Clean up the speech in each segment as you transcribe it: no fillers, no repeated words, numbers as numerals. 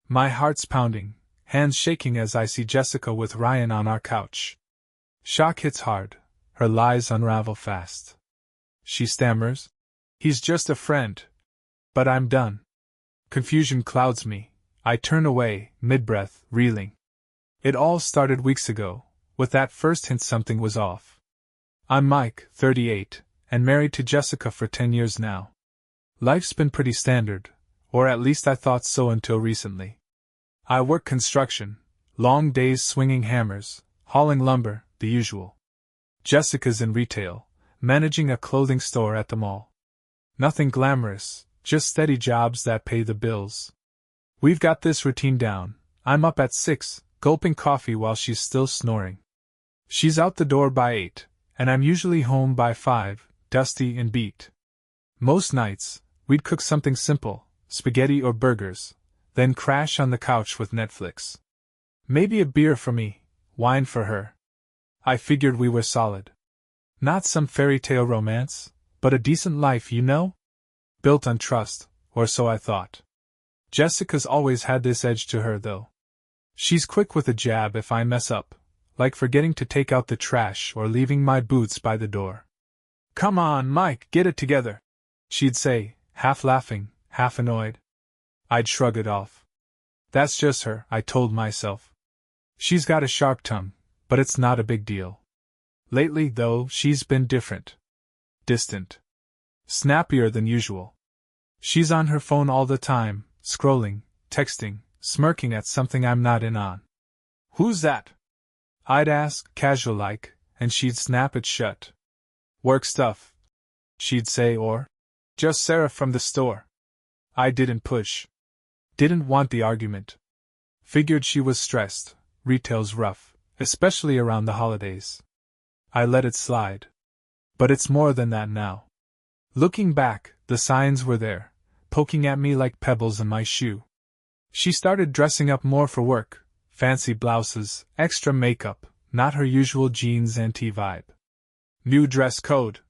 My heart's pounding, hands shaking as I see Jessica with Ryan on our couch. Shock hits hard, her lies unravel fast. She stammers, "He's just a friend." But I'm done. Confusion clouds me. I turn away, mid-breath, reeling. It all started weeks ago, with that first hint something was off. I'm Mike, 38, and married to Jessica for 10 years now. Life's been pretty standard, or at least I thought so until recently. I work construction, long days swinging hammers, hauling lumber, the usual. Jessica's in retail, managing a clothing store at the mall. Nothing glamorous, just steady jobs that pay the bills. We've got this routine down. I'm up at 6, gulping coffee while she's still snoring. She's out the door by 8, and I'm usually home by 5, dusty and beat. Most nights, we'd cook something simple, spaghetti or burgers, then crash on the couch with Netflix. Maybe a beer for me, wine for her. I figured we were solid. Not some fairy tale romance, but a decent life, you know? Built on trust, or so I thought. Jessica's always had this edge to her, though. She's quick with a jab if I mess up, like forgetting to take out the trash or leaving my boots by the door. "Come on, Mike, get it together," she'd say, half laughing, half annoyed. I'd shrug it off. That's just her, I told myself. She's got a sharp tongue, but it's not a big deal. Lately, though, she's been different. Distant. Snappier than usual. She's on her phone all the time, scrolling, texting, smirking at something I'm not in on. "Who's that?" I'd ask, casual-like, and she'd snap it shut. "Work stuff," she'd say, or, "Just Sarah from the store." I didn't push. Didn't want the argument. Figured she was stressed. Retail's rough, especially around the holidays. I let it slide. But it's more than that now. Looking back, the signs were there, poking at me like pebbles in my shoe. She started dressing up more for work, fancy blouses, extra makeup, not her usual jeans and tee vibe. "New dress code,"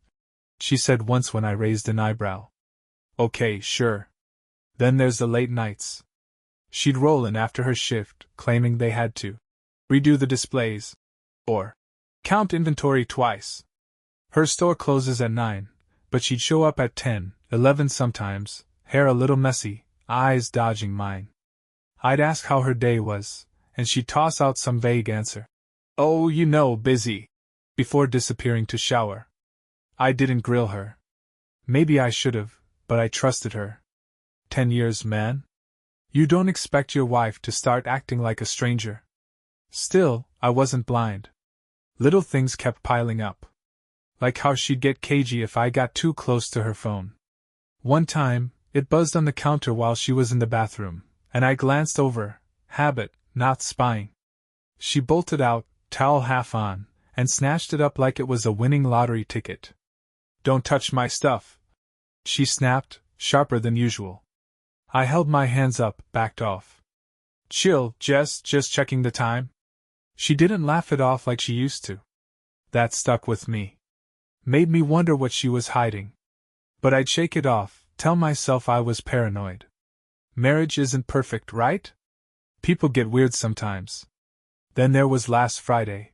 she said once when I raised an eyebrow. "Okay, sure." Then there's the late nights. She'd roll in after her shift, claiming they had to redo the displays, or count inventory twice. Her store closes at 9, but she'd show up at 10, 11 sometimes, hair a little messy, eyes dodging mine. I'd ask how her day was, and she'd toss out some vague answer. "Oh, you know, busy," before disappearing to shower. I didn't grill her. Maybe I should've, but I trusted her. 10 years, man. You don't expect your wife to start acting like a stranger. Still, I wasn't blind. Little things kept piling up. Like how she'd get cagey if I got too close to her phone. One time, it buzzed on the counter while she was in the bathroom, and I glanced over, habit, not spying. She bolted out, towel half on, and snatched it up like it was a winning lottery ticket. "Don't touch my stuff," she snapped, sharper than usual. I held my hands up, backed off. "Chill, Jess, just checking the time." She didn't laugh it off like she used to. That stuck with me. Made me wonder what she was hiding. But I'd shake it off, tell myself I was paranoid. Marriage isn't perfect, right? People get weird sometimes. Then there was last Friday.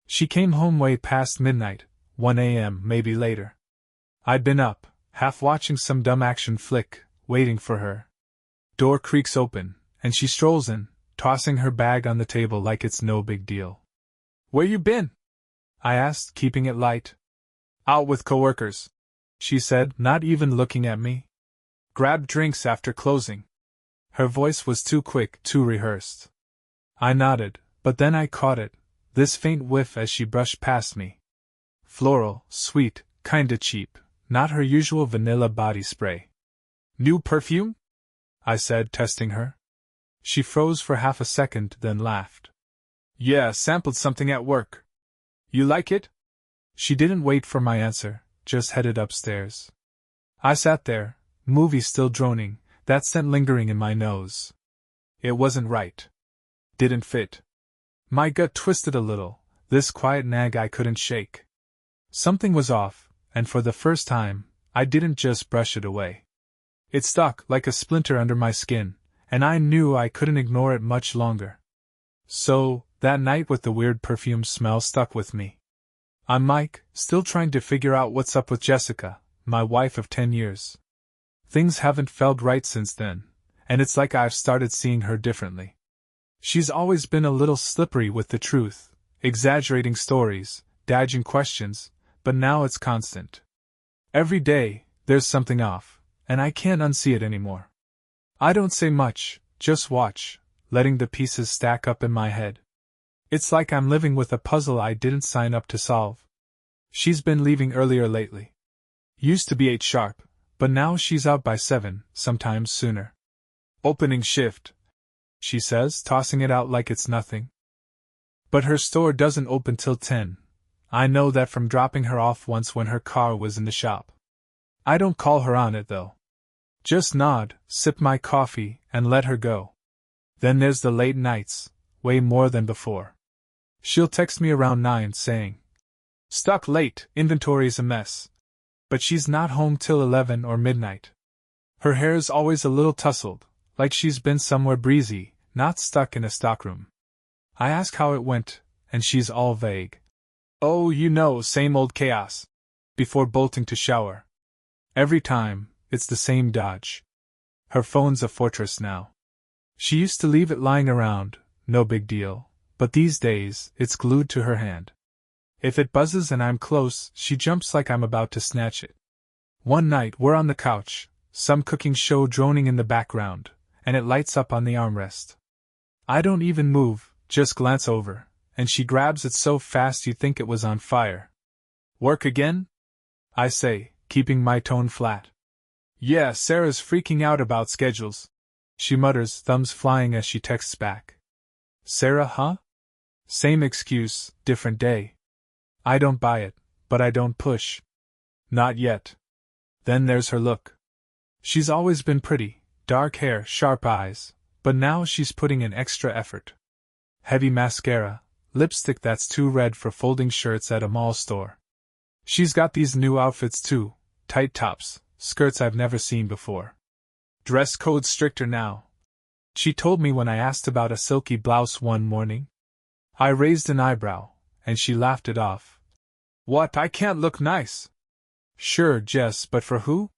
She came home way past midnight, 1 a.m., maybe later. I'd been up, half watching some dumb action flick, waiting for her. Door creaks open, and she strolls in, tossing her bag on the table like it's no big deal. "Where you been?" I asked, keeping it light. "Out with coworkers," she said, not even looking at me. "Grabbed drinks after closing." Her voice was too quick, too rehearsed. I nodded, but then I caught it, this faint whiff as she brushed past me. Floral, sweet, kinda cheap, not her usual vanilla body spray. "New perfume?" I said, testing her. She froze for half a second, then laughed. "Yeah, sampled something at work. You like it?" She didn't wait for my answer, just headed upstairs. I sat there, movie still droning, that scent lingering in my nose. It wasn't right. Didn't fit. My gut twisted a little, this quiet nag I couldn't shake. Something was off, and for the first time, I didn't just brush it away. It stuck like a splinter under my skin, and I knew I couldn't ignore it much longer. So, that night with the weird perfume smell stuck with me. I'm Mike, still trying to figure out what's up with Jessica, my wife of 10 years. Things haven't felt right since then, and it's like I've started seeing her differently. She's always been a little slippery with the truth, exaggerating stories, dodging questions, but now it's constant. Every day, there's something off, and I can't unsee it anymore. I don't say much, just watch, letting the pieces stack up in my head. It's like I'm living with a puzzle I didn't sign up to solve. She's been leaving earlier lately. Used to be 8 sharp, but now she's out by 7, sometimes sooner. Opening shift, she says, tossing it out like it's nothing. But her store doesn't open till 10. I know that from dropping her off once when her car was in the shop. I don't call her on it though. Just nod, sip my coffee, and let her go. Then there's the late nights, way more than before. She'll text me around 9 saying, "Stuck late, inventory's a mess." But she's not home till 11 or midnight. Her hair's always a little tousled, like she's been somewhere breezy, not stuck in a stockroom. I ask how it went, and she's all vague. "Oh, you know, same old chaos," before bolting to shower. Every time, it's the same dodge. Her phone's a fortress now. She used to leave it lying around, no big deal, but these days, it's glued to her hand. If it buzzes and I'm close, she jumps like I'm about to snatch it. One night we're on the couch, some cooking show droning in the background, and it lights up on the armrest. I don't even move, just glance over, and she grabs it so fast you'd think it was on fire. "Work again?" I say, keeping my tone flat. "Yeah, Sarah's freaking out about schedules," she mutters, thumbs flying as she texts back. "Sarah, huh?" Same excuse, different day. I don't buy it, but I don't push. Not yet. Then there's her look. She's always been pretty, dark hair, sharp eyes, but now she's putting in extra effort. Heavy mascara, lipstick that's too red for folding shirts at a mall store. She's got these new outfits too, tight tops, skirts I've never seen before. Dress code stricter now. She told me when I asked about a silky blouse one morning. I raised an eyebrow, and she laughed it off. "What, I can't look nice?" "Sure, Jess, but for who?"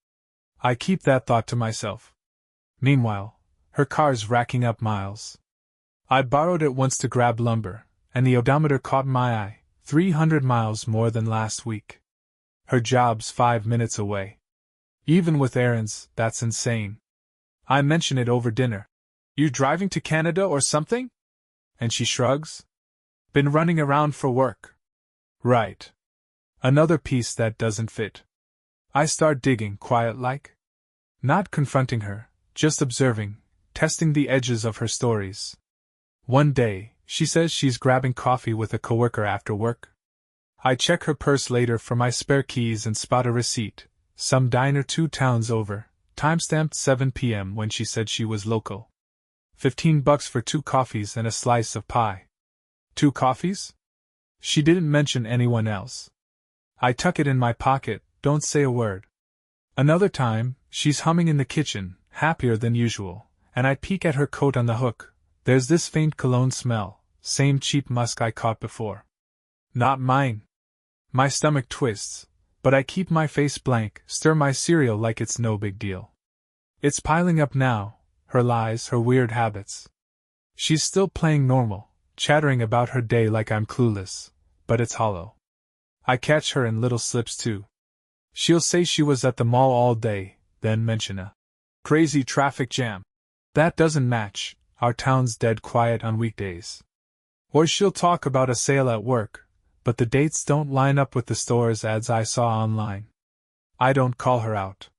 I keep that thought to myself. Meanwhile, her car's racking up miles. I borrowed it once to grab lumber, and the odometer caught my eye, 300 miles more than last week. Her job's 5 minutes away. Even with errands, that's insane. I mention it over dinner. "You driving to Canada or something?" And she shrugs. "Been running around for work." Right. Another piece that doesn't fit. I start digging, quiet-like. Not confronting her, just observing, testing the edges of her stories. One day, she says she's grabbing coffee with a coworker after work. I check her purse later for my spare keys and spot a receipt, some diner 2 towns over, timestamped 7 p.m. when she said she was local. $15 for 2 coffees and a slice of pie. 2 coffees? She didn't mention anyone else. I tuck it in my pocket, don't say a word. Another time, she's humming in the kitchen, happier than usual, and I peek at her coat on the hook. There's this faint cologne smell, same cheap musk I caught before. Not mine. My stomach twists, but I keep my face blank, stir my cereal like it's no big deal. It's piling up now, her lies, her weird habits. She's still playing normal, chattering about her day like I'm clueless, but it's hollow. I catch her in little slips too. She'll say she was at the mall all day, then mention a crazy traffic jam. That doesn't match, our town's dead quiet on weekdays. Or she'll talk about a sale at work, but the dates don't line up with the store's ads I saw online. I don't call her out.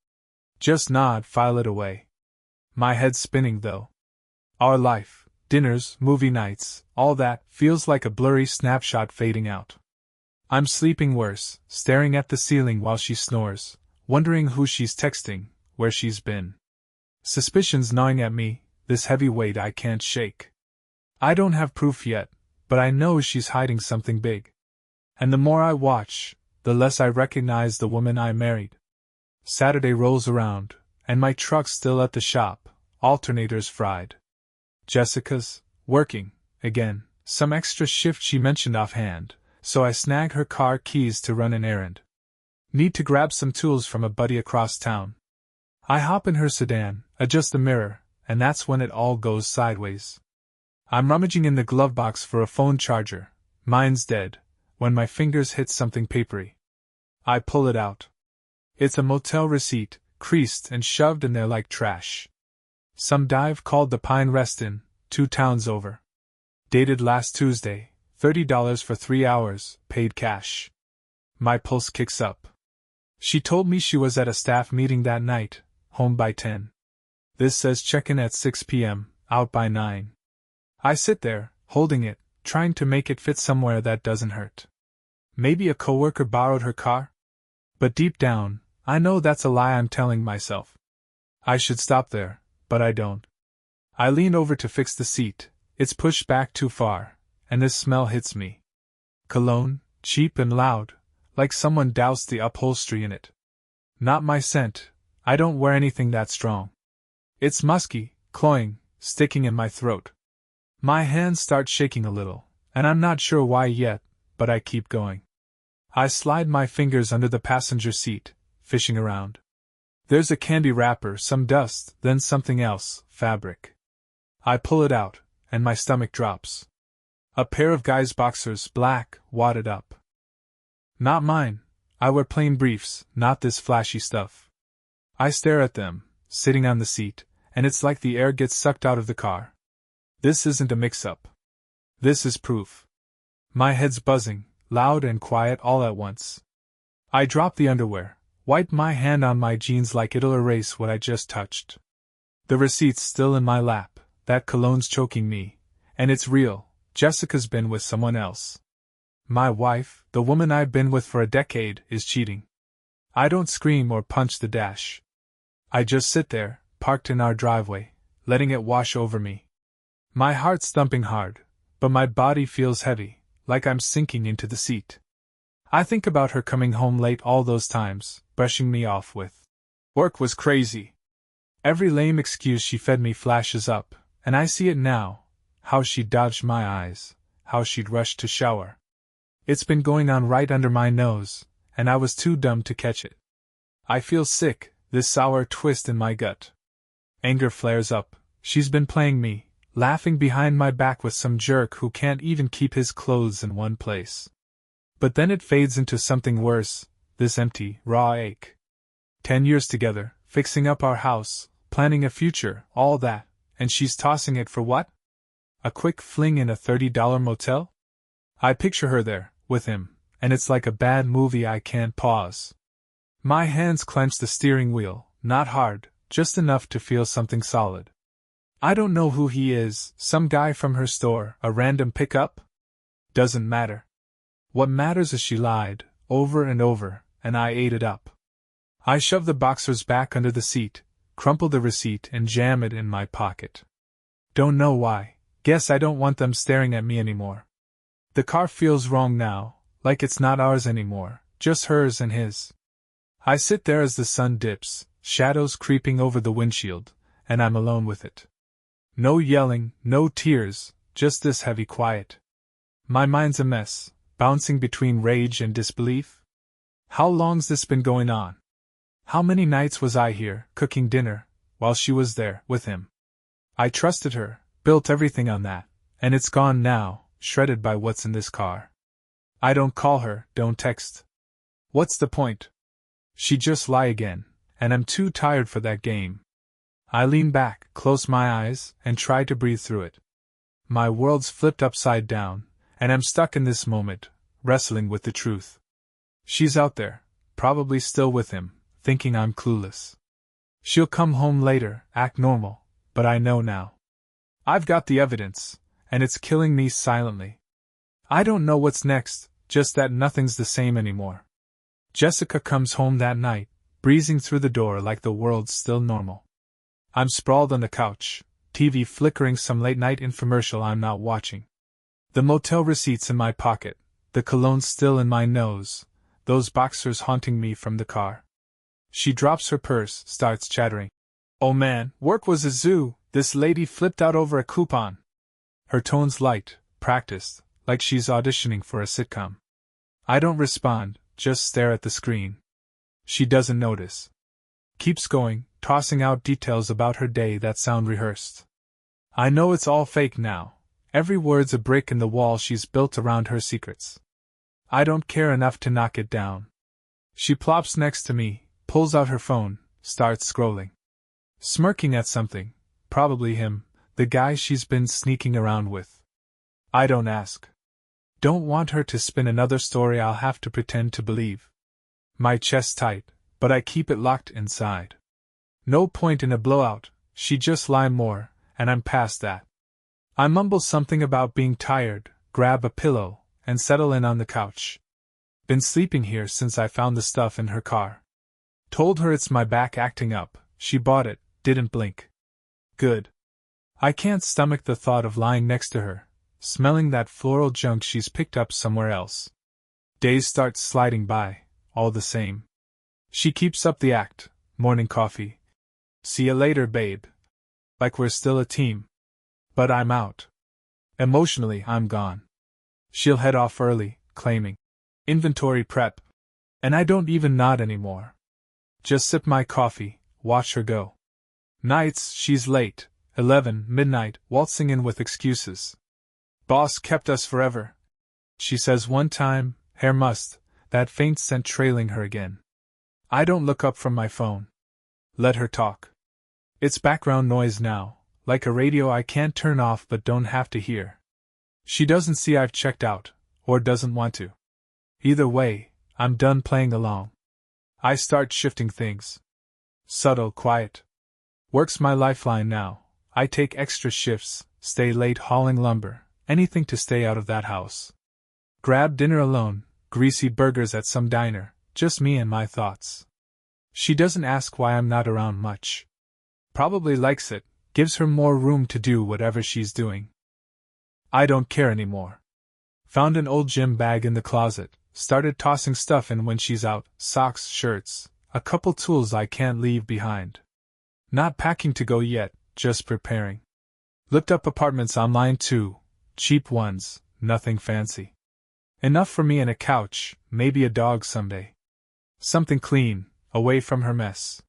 Just nod, file it away. My head's spinning though. Our life, dinners, movie nights, all that, feels like a blurry snapshot fading out. I'm sleeping worse, staring at the ceiling while she snores, wondering who she's texting, where she's been. Suspicions gnawing at me, this heavy weight I can't shake. I don't have proof yet, but I know she's hiding something big. And the more I watch, the less I recognize the woman I married. Saturday rolls around, and my truck's still at the shop, alternators fried. Jessica's working again, some extra shift she mentioned offhand, so I snag her car keys to run an errand. Need to grab some tools from a buddy across town. I hop in her sedan, adjust the mirror, and that's when it all goes sideways. I'm rummaging in the glove box for a phone charger, mine's dead, when my fingers hit something papery. I pull it out. It's a motel receipt, creased and shoved in there like trash. Some dive called the Pine Rest Inn, 2 towns over. Dated last Tuesday, $30 for 3 hours, paid cash. My pulse kicks up. She told me she was at a staff meeting that night, home by 10. This says check-in at 6 p.m., out by 9. I sit there, holding it, trying to make it fit somewhere that doesn't hurt. Maybe a coworker borrowed her car? But deep down, I know that's a lie I'm telling myself. I should stop there, but I don't. I lean over to fix the seat, it's pushed back too far, and this smell hits me. Cologne, cheap and loud, like someone doused the upholstery in it. Not my scent, I don't wear anything that strong. It's musky, cloying, sticking in my throat. My hands start shaking a little, and I'm not sure why yet, but I keep going. I slide my fingers under the passenger seat, fishing around. There's a candy wrapper, some dust, then something else, fabric. I pull it out, and my stomach drops. A pair of guys' boxers, black, wadded up. Not mine. I wear plain briefs, not this flashy stuff. I stare at them, sitting on the seat, and it's like the air gets sucked out of the car. This isn't a mix-up. This is proof. My head's buzzing, loud and quiet all at once. I drop the underwear, wipe my hand on my jeans like it'll erase what I just touched. The receipt's still in my lap, that cologne's choking me, and it's real, Jessica's been with someone else. My wife, the woman I've been with for a decade, is cheating. I don't scream or punch the dash. I just sit there, parked in our driveway, letting it wash over me. My heart's thumping hard, but my body feels heavy, like I'm sinking into the seat. I think about her coming home late all those times, brushing me off with, "Work was crazy." Every lame excuse she fed me flashes up, and I see it now, how she dodged my eyes, how she'd rushed to shower. It's been going on right under my nose, and I was too dumb to catch it. I feel sick, this sour twist in my gut. Anger flares up, she's been playing me, laughing behind my back with some jerk who can't even keep his clothes in one place. But then it fades into something worse, this empty, raw ache. 10 years together, fixing up our house, planning a future, all that, and she's tossing it for what? A quick fling in a $30 motel? I picture her there, with him, and it's like a bad movie I can't pause. My hands clench the steering wheel, not hard, just enough to feel something solid. I don't know who he is, some guy from her store, a random pickup? Doesn't matter. What matters is she lied, over and over, and I ate it up. I shove the boxers back under the seat, crumple the receipt and jam it in my pocket. Don't know why, guess I don't want them staring at me anymore. The car feels wrong now, like it's not ours anymore, just hers and his. I sit there as the sun dips, shadows creeping over the windshield, and I'm alone with it. No yelling, no tears, just this heavy quiet. My mind's a mess, bouncing between rage and disbelief. How long's this been going on? How many nights was I here, cooking dinner, while she was there, with him? I trusted her, built everything on that, and it's gone now, shredded by what's in this car. I don't call her, don't text. What's the point? She'd just lie again, and I'm too tired for that game. I lean back, close my eyes, and try to breathe through it. My world's flipped upside down, and I'm stuck in this moment, wrestling with the truth. She's out there, probably still with him, thinking I'm clueless. She'll come home later, act normal, but I know now. I've got the evidence, and it's killing me silently. I don't know what's next, just that nothing's the same anymore. Jessica comes home that night, breezing through the door like the world's still normal. I'm sprawled on the couch, TV flickering some late-night infomercial I'm not watching. The motel receipts in my pocket, the cologne still in my nose, those boxers haunting me from the car. She drops her purse, starts chattering. Oh man, work was a zoo. This lady flipped out over a coupon. Her tone's light, practiced, like she's auditioning for a sitcom. I don't respond, just stare at the screen. She doesn't notice. Keeps going, tossing out details about her day that sound rehearsed. I know it's all fake now. Every word's a brick in the wall she's built around her secrets. I don't care enough to knock it down. She plops next to me, pulls out her phone, starts scrolling. Smirking at something, probably him, the guy she's been sneaking around with. I don't ask. Don't want her to spin another story I'll have to pretend to believe. My chest tight, but I keep it locked inside. No point in a blowout, she'd just lie more, and I'm past that. I mumble something about being tired, grab a pillow, and settle in on the couch. Been sleeping here since I found the stuff in her car. Told her it's my back acting up, she bought it, didn't blink. Good. I can't stomach the thought of lying next to her, smelling that floral junk she's picked up somewhere else. Days start sliding by, all the same. She keeps up the act, morning coffee. See ya later, babe. Like we're still a team. But I'm out. Emotionally, I'm gone. She'll head off early, claiming inventory prep. And I don't even nod anymore. Just sip my coffee, watch her go. Nights, she's late, 11, midnight, waltzing in with excuses. Boss kept us forever. She says one time, hair must, that faint scent trailing her again. I don't look up from my phone. Let her talk. It's background noise now, like a radio I can't turn off but don't have to hear. She doesn't see I've checked out, or doesn't want to. Either way, I'm done playing along. I start shifting things. Subtle, quiet. Work's my lifeline now. I take extra shifts, stay late hauling lumber, anything to stay out of that house. Grab dinner alone, greasy burgers at some diner, just me and my thoughts. She doesn't ask why I'm not around much. Probably likes it, gives her more room to do whatever she's doing. I don't care anymore. Found an old gym bag in the closet, started tossing stuff in when she's out, socks, shirts, a couple tools I can't leave behind. Not packing to go yet, just preparing. Looked up apartments online too, cheap ones, nothing fancy. Enough for me and a couch, maybe a dog someday. Something clean, away from her mess.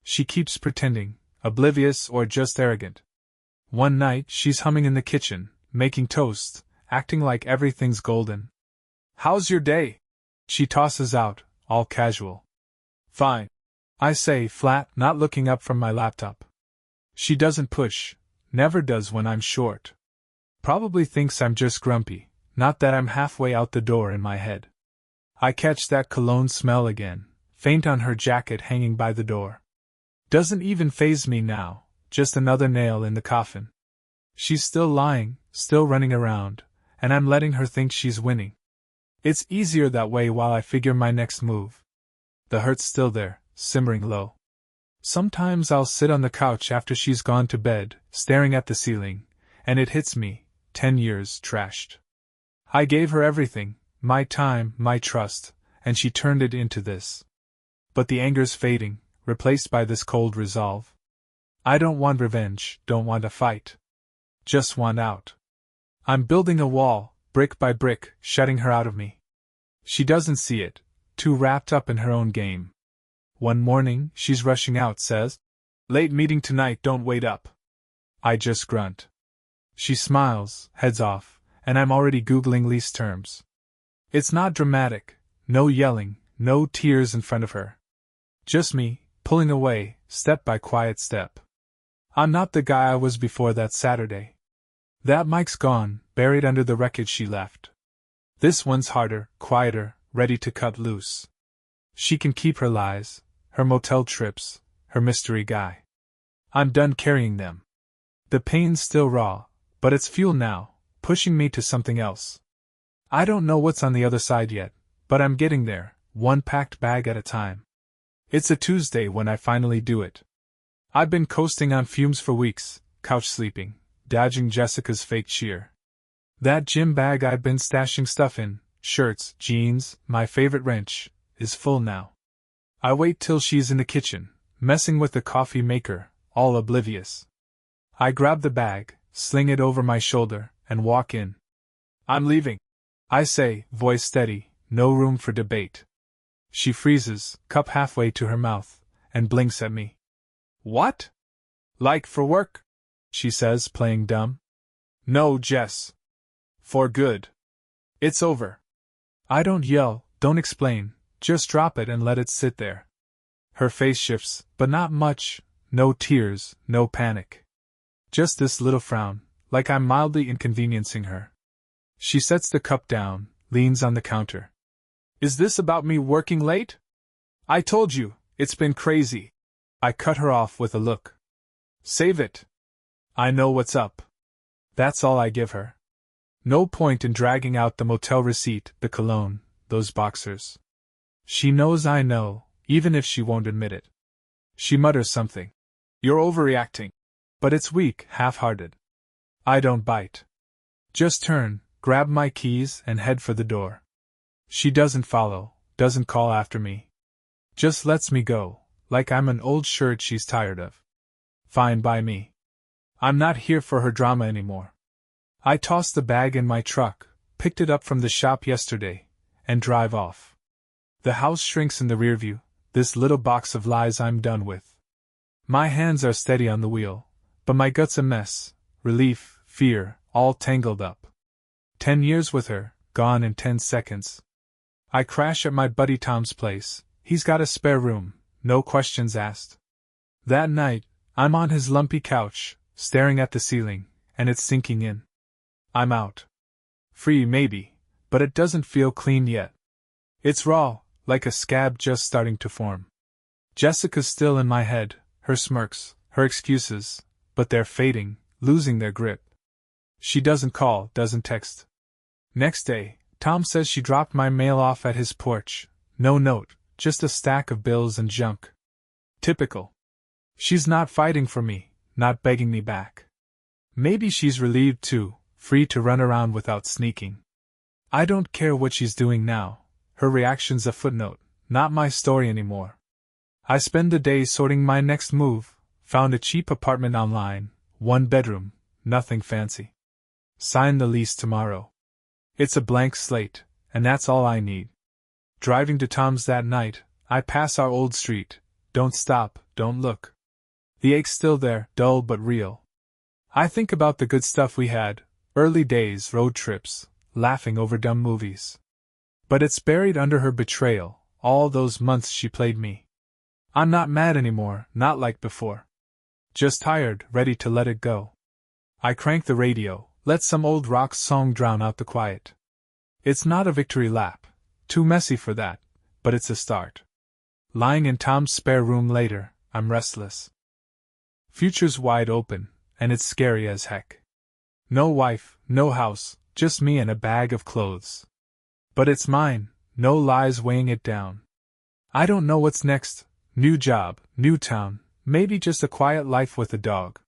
She keeps pretending, oblivious or just arrogant. One night she's humming in the kitchen, making toast, acting like everything's golden. How's your day? She tosses out, all casual. Fine. I say, flat, not looking up from my laptop. She doesn't push, never does when I'm short. Probably thinks I'm just grumpy, not that I'm halfway out the door in my head. I catch that cologne smell again, faint on her jacket hanging by the door. Doesn't even faze me now, just another nail in the coffin. She's still lying, still running around, and I'm letting her think she's winning. It's easier that way while I figure my next move. The hurt's still there, simmering low. Sometimes I'll sit on the couch after she's gone to bed, staring at the ceiling, and it hits me, 10 years trashed. I gave her everything, my time, my trust, and she turned it into this. But the anger's fading, replaced by this cold resolve. I don't want revenge, don't want a fight. Just want out. I'm building a wall, brick by brick, shutting her out of me. She doesn't see it, too wrapped up in her own game. One morning, she's rushing out, says, "Late meeting tonight, don't wait up." I just grunt. She smiles, heads off, and I'm already Googling lease terms. It's not dramatic, no yelling, no tears in front of her. Just me, pulling away, step by quiet step. I'm not the guy I was before that Saturday. That mic's gone, buried under the wreckage she left. This one's harder, quieter, ready to cut loose. She can keep her lies, her motel trips, her mystery guy. I'm done carrying them. The pain's still raw, but it's fuel now, pushing me to something else. I don't know what's on the other side yet, but I'm getting there, one packed bag at a time. It's a Tuesday when I finally do it. I've been coasting on fumes for weeks, couch sleeping, dodging Jessica's fake cheer. That gym bag I've been stashing stuff in, shirts, jeans, my favorite wrench, is full now. I wait till she's in the kitchen, messing with the coffee maker, all oblivious. I grab the bag, sling it over my shoulder, and walk in. I'm leaving, I say, voice steady, no room for debate. She freezes, cup halfway to her mouth, and blinks at me. What? Like for work? She says, playing dumb. No, Jess. For good. It's over. I don't yell, don't explain, just drop it and let it sit there. Her face shifts, but not much, no tears, no panic. Just this little frown, like I'm mildly inconveniencing her. She sets the cup down, leans on the counter. Is this about me working late? I told you, it's been crazy. I cut her off with a look. Save it. I know what's up. That's all I give her. No point in dragging out the motel receipt, the cologne, those boxers. She knows I know, even if she won't admit it. She mutters something. You're overreacting. But it's weak, half-hearted. I don't bite. Just turn, grab my keys, and head for the door. She doesn't follow, doesn't call after me. Just lets me go, like I'm an old shirt she's tired of. Fine by me. I'm not here for her drama anymore. I toss the bag in my truck, picked it up from the shop yesterday, and drive off. The house shrinks in the rearview, this little box of lies I'm done with. My hands are steady on the wheel, but my gut's a mess, relief, fear, all tangled up. 10 years with her, gone in 10 seconds. I crash at my buddy Tom's place, he's got a spare room, no questions asked. That night, I'm on his lumpy couch, staring at the ceiling, and it's sinking in. I'm out. Free maybe, but it doesn't feel clean yet. It's raw, like a scab just starting to form. Jessica's still in my head, her smirks, her excuses, but they're fading, losing their grip. She doesn't call, doesn't text. Next day, Tom says she dropped my mail off at his porch, no note, just a stack of bills and junk. Typical. She's not fighting for me, not begging me back. Maybe she's relieved too, free to run around without sneaking. I don't care what she's doing now, her reaction's a footnote, not my story anymore. I spend the day sorting my next move, found a cheap apartment online, 1 bedroom, nothing fancy. Sign the lease tomorrow. It's a blank slate, and that's all I need. Driving to Tom's that night, I pass our old street, don't stop, don't look. The ache's still there, dull but real. I think about the good stuff we had, early days, road trips, laughing over dumb movies. But it's buried under her betrayal, all those months she played me. I'm not mad anymore, not like before. Just tired, ready to let it go. I crank the radio, let some old rock song drown out the quiet. It's not a victory lap, too messy for that, but it's a start. Lying in Tom's spare room later, I'm restless. Future's wide open, and it's scary as heck. No wife, no house, just me and a bag of clothes. But it's mine, no lies weighing it down. I don't know what's next, new job, new town, maybe just a quiet life with a dog.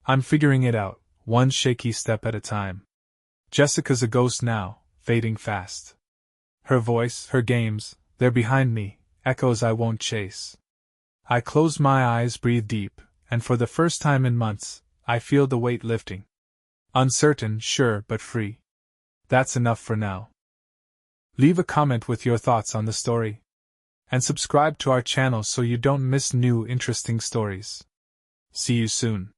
I'm figuring it out, one shaky step at a time. Jessica's a ghost now, fading fast. Her voice, her games, they're behind me, echoes I won't chase. I close my eyes, breathe deep, and for the first time in months, I feel the weight lifting. Uncertain, sure, but free. That's enough for now. Leave a comment with your thoughts on the story. And subscribe to our channel so you don't miss new interesting stories. See you soon.